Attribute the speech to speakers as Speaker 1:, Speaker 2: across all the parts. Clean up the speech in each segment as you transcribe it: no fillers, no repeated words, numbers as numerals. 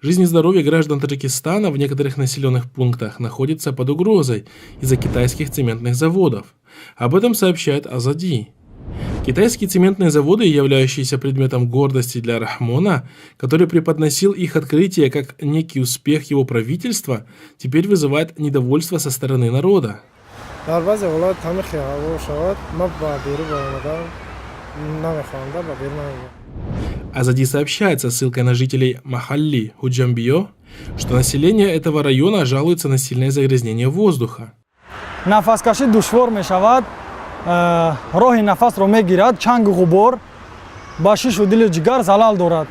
Speaker 1: Жизнь и здоровье граждан Таджикистана в некоторых населенных пунктах находится под угрозой из-за китайских цементных заводов. Об этом сообщает Азади. Китайские цементные заводы, являющиеся предметом гордости для Рахмона, который преподносил их открытие как некий успех его правительства, теперь вызывает недовольство со стороны народа. Азади сообщает со ссылкой на жителей Махалли Худжамбио, что население этого района жалуется на сильное загрязнение воздуха.
Speaker 2: Нафаскаши душвор мешавад, роҳи нафасро мегирад, чанг ғубор, ба шишу дили ҷигар залал дорад.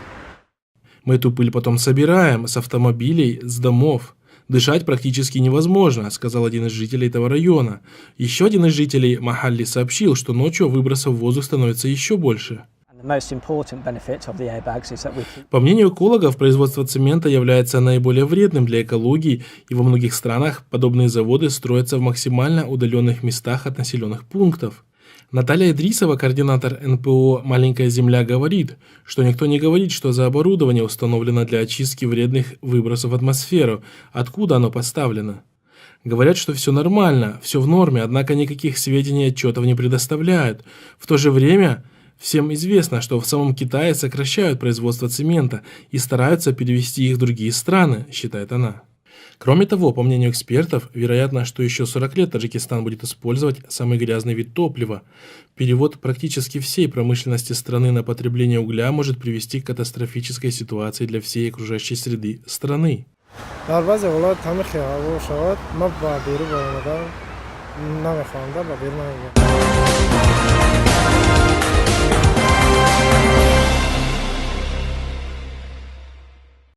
Speaker 1: Мы эту пыль потом собираем с автомобилей, с домов. Дышать практически невозможно, сказал один из жителей этого района. Еще один из жителей Махалли сообщил, что ночью выбросов в воздух становится еще больше. По мнению экологов, производство цемента является наиболее вредным для экологии, и во многих странах подобные заводы строятся в максимально удаленных местах от населенных пунктов. Наталья Идрисова, координатор НПО «Маленькая земля», говорит, что никто не говорит, что за оборудование установлено для очистки вредных выбросов в атмосферу, откуда оно поставлено. Говорят, что все нормально, все в норме, однако никаких сведений и отчетов не предоставляют. В то же время всем известно, что в самом Китае сокращают производство цемента и стараются перевести их в другие страны, считает она. Кроме того, по мнению экспертов, вероятно, что еще 40 лет Таджикистан будет использовать самый грязный вид топлива. Перевод практически всей промышленности страны на потребление угля может привести к катастрофической ситуации для всей окружающей среды страны.